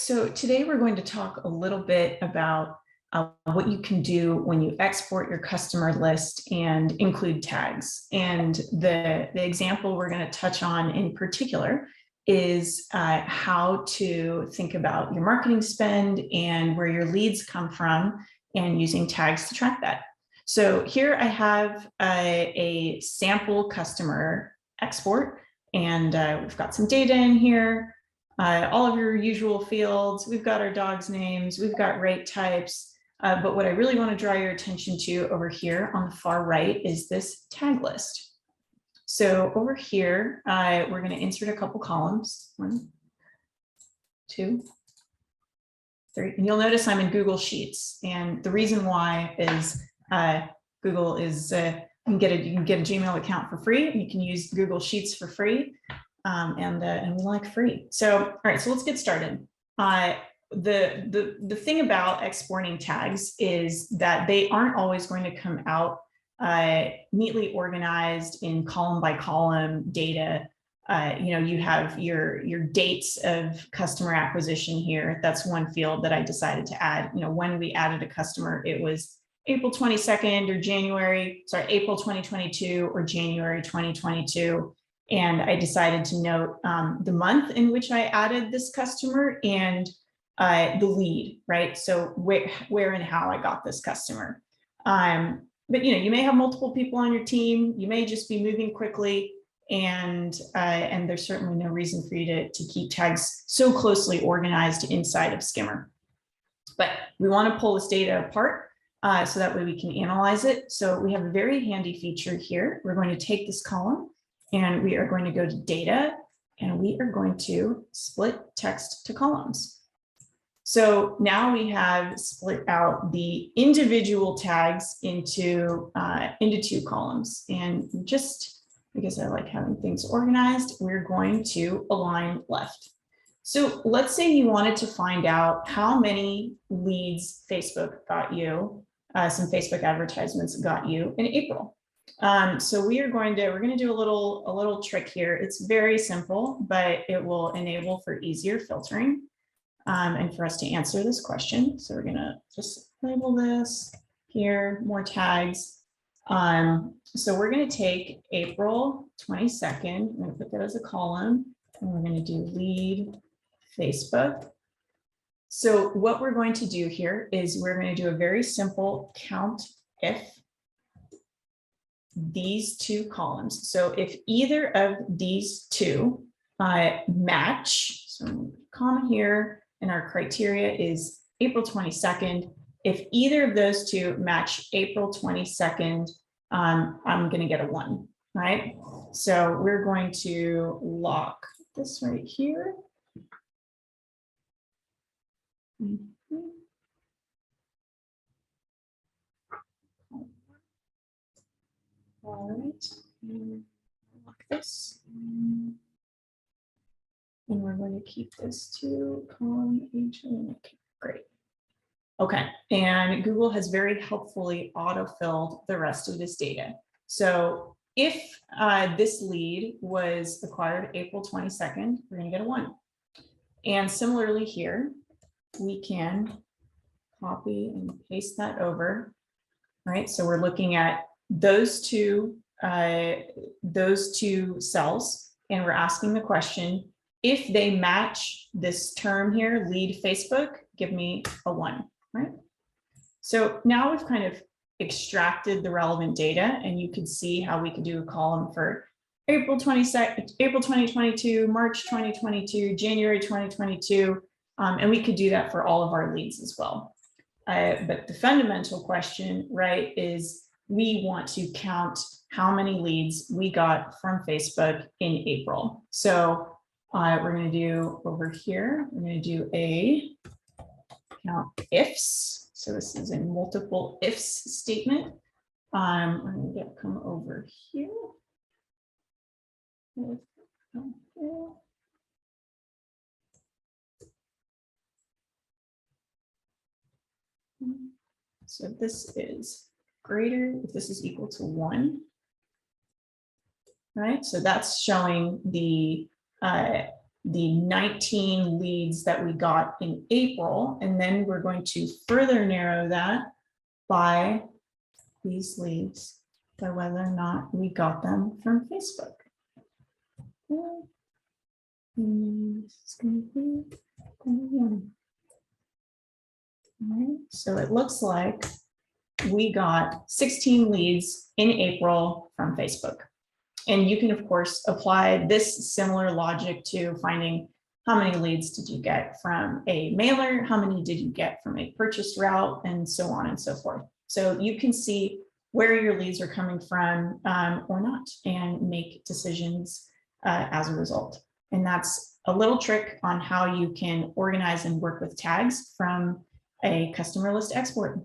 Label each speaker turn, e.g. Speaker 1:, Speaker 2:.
Speaker 1: So today we're going to talk a little bit about what you can do when you export your customer list and include tags. And the example we're going to touch on in particular is how to think about your marketing spend and where your leads come from and using tags to track that. So here I have a sample customer export, and we've got some data in here. All of your usual fields. We've got our dogs' names, we've got rate types, but what I really want to draw your attention to over here on the far right is this tag list. So over here, we're going to insert a couple columns, 1, 2, 3, and you'll notice I'm in Google Sheets, and the reason why is Google is you can get a Gmail account for free, and you can use Google Sheets for free. And we like free. So, all right, so let's get started. The thing about exporting tags is that they aren't always going to come out neatly organized in column by column data. You have your dates of customer acquisition here. That's one field that I decided to add. When we added a customer, it was April 22nd or April 2022 or January 2022. And I decided to note the month in which I added this customer and the lead, right? So where and how I got this customer. But you may have multiple people on your team. You may just be moving quickly, and there's certainly no reason for you to keep tags so closely organized inside of Skimmer. But we want to pull this data apart so that way we can analyze it. So we have a very handy feature here. We're going to take this column, and we are going to go to data, and we are going to split text to columns. So now we have split out the individual tags into 2 columns. And just because I like having things organized, we're going to align left. So let's say you wanted to find out how many leads Facebook got you, some Facebook advertisements got you in April. So we're going to do a little trick here. It's very simple, but it will enable for easier filtering and for us to answer this question. So we're going to just label this here, more tags. So we're going to take April 22nd. I'm going to put that as a column, and we're going to do lead Facebook. So what we're going to do here is we're going to do a very simple count if these 2 columns. So if either of these 2 match, so comma here, and our criteria is April 22nd. If either of those 2 match April 22nd, I'm going to get a 1, right? So we're going to lock this right here. All right, lock this. And we're going to keep this to column H. Okay, great. Okay, and Google has very helpfully auto-filled the rest of this data. So if this lead was acquired April 22nd, we're going to get a 1. And similarly here, we can copy and paste that over. All right, so we're looking at those two cells, and we're asking the question, if they match this term here, lead Facebook, give me a 1, right? So now we've kind of extracted the relevant data, and you can see how we could do a column for April 22nd, April 2022, March 2022, January 2022, and we could do that for all of our leads as well. But the fundamental question, right, is we want to count how many leads we got from Facebook in April. So we're going to do over here, we're going to do a count ifs. So this is a multiple ifs statement. We're going to come over here. So this is greater, if this is equal to 1, right? So that's showing the the 19 leads that we got in April, and then we're going to further narrow that by these leads, by whether or not we got them from Facebook. So it looks like we got 16 leads in April from Facebook. And you can, of course, apply this similar logic to finding how many leads did you get from a mailer, how many did you get from a purchased route, and so on and so forth. So you can see where your leads are coming from or not, and make decisions as a result. And that's a little trick on how you can organize and work with tags from a customer list export.